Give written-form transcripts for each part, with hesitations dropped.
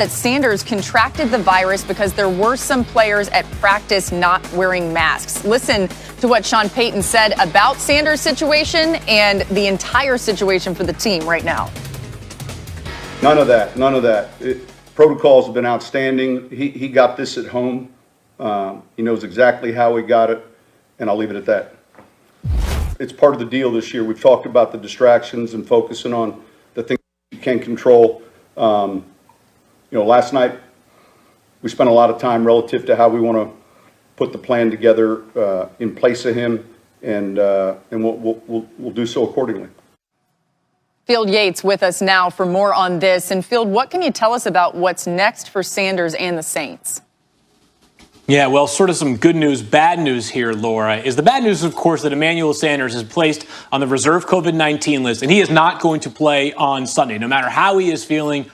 that Sanders contracted the virus because there were some players at practice not wearing masks. Listen to what Sean Payton said about Sanders' situation and the entire situation for the team right now. None of that. Protocols have been outstanding. He got this at home. He knows exactly how he got it, and I'll leave it at that. It's part of the deal this year. We've talked about the distractions and focusing on the things you can control. Last night we spent a lot of time relative to how we want to put the plan together in place of him, and we'll do so accordingly. Field Yates with us now for more on this. And Field, what can you tell us about what's next for Sanders and the Saints? Yeah, well, sort of some good news, bad news here, Laura, is the bad news, of course, that Emmanuel Sanders is placed on the reserve COVID-19 list, and he is not going to play on Sunday. No matter how he is feeling,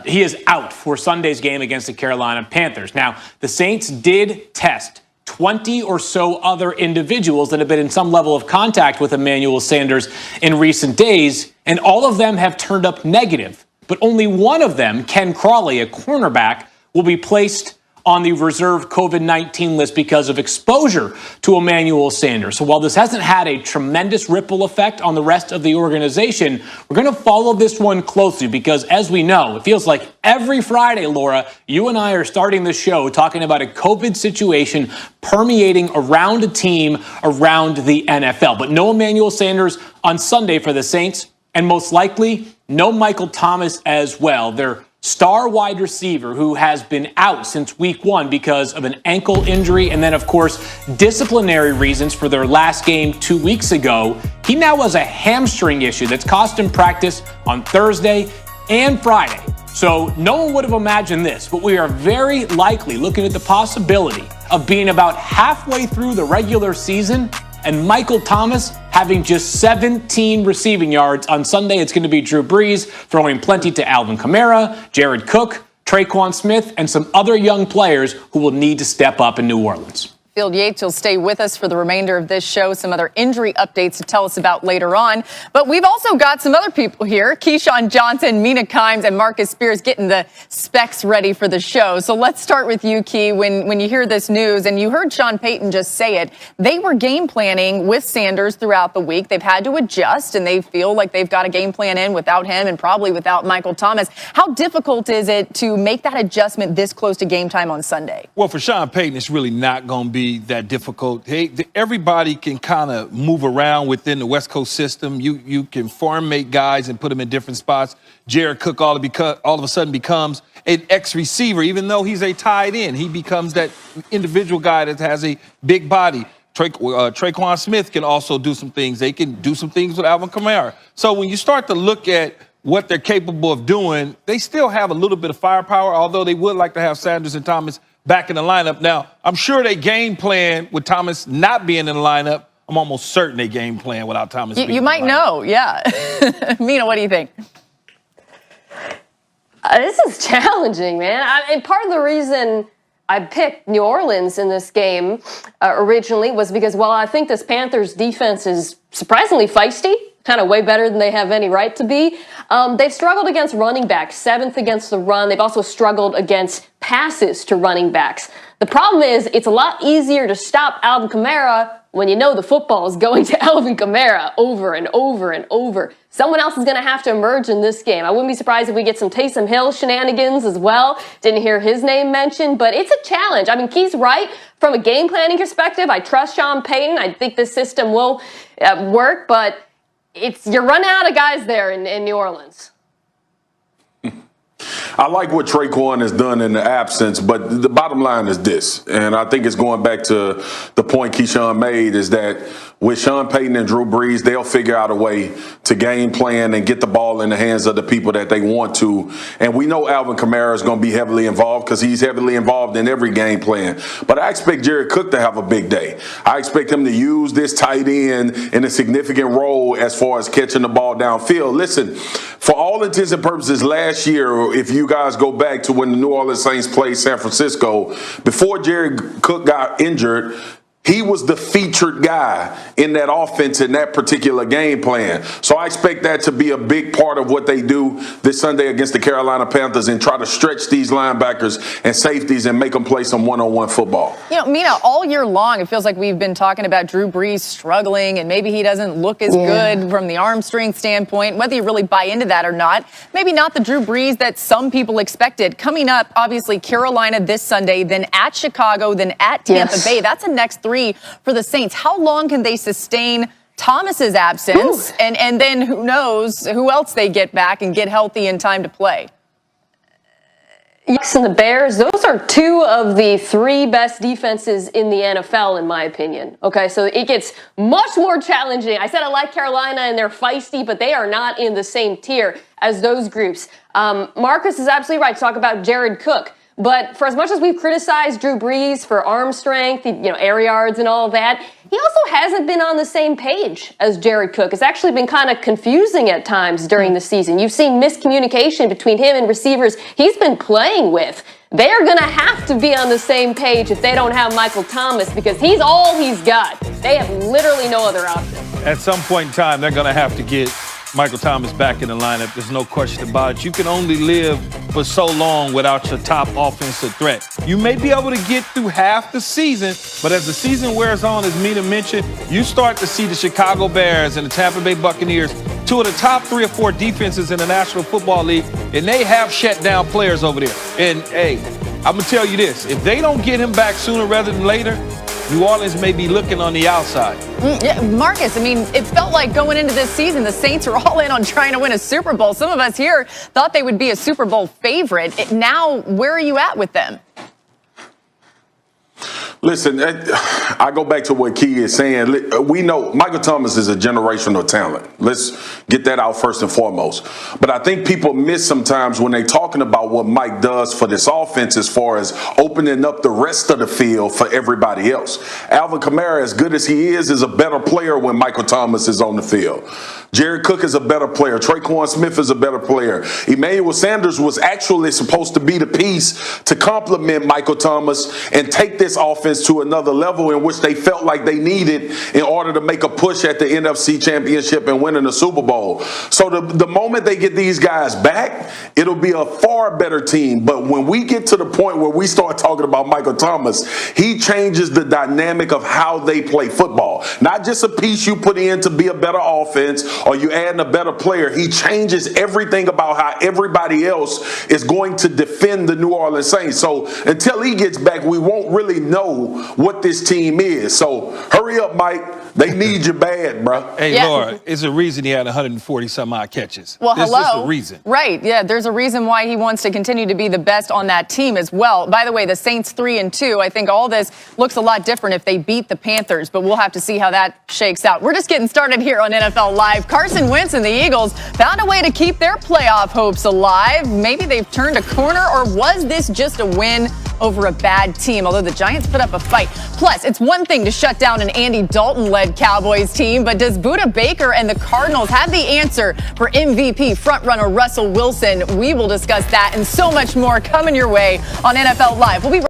he is out for Sunday's game against the Carolina Panthers. Now, the Saints did test 20 or so other individuals that have been in some level of contact with Emmanuel Sanders in recent days, and all of them have turned up negative. But only one of them, Ken Crawley, a cornerback, will be placed on the reserve COVID-19 list because of exposure to Emmanuel Sanders. So while this hasn't had a tremendous ripple effect on the rest of the organization, we're going to follow this one closely because, as we know, it feels like every Friday, Laura, you and I are starting the show talking about a COVID situation permeating around a team around the NFL. But no Emmanuel Sanders on Sunday for the Saints, and most likely no Michael Thomas as well. Their star wide receiver who has been out since week 1 because of an ankle injury and then, of course, disciplinary reasons for their last game 2 weeks ago. He now has a hamstring issue that's cost him practice on Thursday and Friday. So no one would have imagined this, but we are very likely looking at the possibility of being about halfway through the regular season and Michael Thomas having just 17 receiving yards. On Sunday, it's going to be Drew Brees throwing plenty to Alvin Kamara, Jared Cook, Traquan Smith, and some other young players who will need to step up in New Orleans. Field Yates, you'll stay with us for the remainder of this show. Some other injury updates to tell us about later on. But we've also got some other people here. Keyshawn Johnson, Mina Kimes, and Marcus Spears getting the specs ready for the show. So let's start with you, Key. When you hear this news, and you heard Sean Payton just say it, they were game planning with Sanders throughout the week. They've had to adjust, and they feel like they've got a game plan in without him and probably without Michael Thomas. How difficult is it to make that adjustment this close to game time on Sunday? Well, for Sean Payton, it's really not going to be that difficult. Everybody can kind of move around within the West Coast system. You can formate guys and put them in different spots. Jared Cook all of a sudden becomes an ex-receiver, even though he's a tight end. He becomes that individual guy that has a big body. Traquan Smith can also do some things. They can do some things with Alvin Kamara. So when you start to look at what they're capable of doing, they still have a little bit of firepower, although they would like to have Sanders and Thomas back in the lineup. Now, I'm sure they game plan with Thomas not being in the lineup. I'm almost certain they game plan without Thomas being in the lineup. You might know, yeah. Mina, what do you think? This is challenging, man. And part of the reason I picked New Orleans in this game originally was because, well, I think this Panthers defense is surprisingly feisty, kind of way better than they have any right to be. They've struggled against running backs, 7th against the run. They've also struggled against passes to running backs. The problem is it's a lot easier to stop Alvin Kamara when you know the football is going to Alvin Kamara over and over and over. Someone else is going to have to emerge in this game. I wouldn't be surprised if we get some Taysom Hill shenanigans as well. Didn't hear his name mentioned, but it's a challenge. I mean, Key's right. From a game planning perspective, I trust Sean Payton. I think this system will work, but you're running out of guys there in New Orleans. I like what Traquan has done in the absence, but the bottom line is this, and I think it's going back to the point Keyshawn made, is that with Sean Payton and Drew Brees, they'll figure out a way to game plan and get the ball in the hands of the people that they want to. And we know Alvin Kamara is going to be heavily involved because he's heavily involved in every game plan. But I expect Jared Cook to have a big day. I expect him to use this tight end in a significant role as far as catching the ball downfield. Listen, for all intents and purposes, last year, if you guys go back to when the New Orleans Saints played San Francisco, before Jared Cook got injured, he was the featured guy in that offense in that particular game plan. So I expect that to be a big part of what they do this Sunday against the Carolina Panthers and try to stretch these linebackers and safeties and make them play some one-on-one football. You know, Mina, all year long, it feels like we've been talking about Drew Brees struggling and maybe he doesn't look as good from the arm strength standpoint, whether you really buy into that or not. Maybe not the Drew Brees that some people expected. Coming up, obviously, Carolina this Sunday, then at Chicago, then at Tampa Bay. That's the next three for the Saints. How long can they sustain Thomas's absence? And then who knows who else they get back and get healthy in time to play? Yes, and the Bears, those are two of the three best defenses in the NFL, in my opinion. Okay, so it gets much more challenging. I said I like Carolina and they're feisty, but they are not in the same tier as those groups. Marcus is absolutely right to talk about Jared Cook. But for as much as we've criticized Drew Brees for arm strength, air yards and all of that, he also hasn't been on the same page as Jared Cook. It's actually been kind of confusing at times during the season. You've seen miscommunication between him and receivers he's been playing with. They are going to have to be on the same page if they don't have Michael Thomas because he's all he's got. They have literally no other option. At some point in time, they're going to have to get Michael Thomas back in the lineup. There's no question about it. You can only live for so long without your top offensive threat. You may be able to get through half the season, but as the season wears on, as Mina mentioned, you start to see the Chicago Bears and the Tampa Bay Buccaneers, two of the top 3 or 4 defenses in the National Football League, and they have shut down players over there. And, hey, I'm going to tell you this. If they don't get him back sooner rather than later, New Orleans may be looking on the outside. Yeah, Marcus, I mean, it felt like going into this season, the Saints are all in on trying to win a Super Bowl. Some of us here thought they would be a Super Bowl favorite. Now, where are you at with them? Listen, I go back to what Key is saying. We know Michael Thomas is a generational talent. Let's get that out first and foremost. But I think people miss sometimes when they're talking about what Mike does for this offense as far as opening up the rest of the field for everybody else. Alvin Kamara, as good as he is a better player when Michael Thomas is on the field. Jared Cook is a better player. Traquan Smith is a better player. Emmanuel Sanders was actually supposed to be the piece to complement Michael Thomas and take this offense to another level in which they felt like they needed in order to make a push at the NFC Championship and winning the Super Bowl. So the moment they get these guys back, it'll be a far better team. But when we get to the point where we start talking about Michael Thomas, he changes the dynamic of how they play football. Not just a piece you put in to be a better offense or you adding a better player. He changes everything about how everybody else is going to defend the New Orleans Saints. So until he gets back, we won't really know what this team is. So hurry up, Mike. They need you bad, bro. Hey, Laura, it's a reason he had 140-some-odd catches. Well, There's hello. just a reason. Right, yeah, there's a reason why he wants to continue to be the best on that team as well. By the way, the Saints 3-2, I think all this looks a lot different if they beat the Panthers, but we'll have to see how that shakes out. We're just getting started here on NFL Live. Carson Wentz and the Eagles found a way to keep their playoff hopes alive. Maybe they've turned a corner, or was this just a win over a bad team, although the Giants put up a fight. Plus, it's one thing to shut down an Andy Dalton-led Cowboys team, but does Budda Baker and the Cardinals have the answer for MVP frontrunner Russell Wilson? We will discuss that and so much more coming your way on NFL Live. We'll be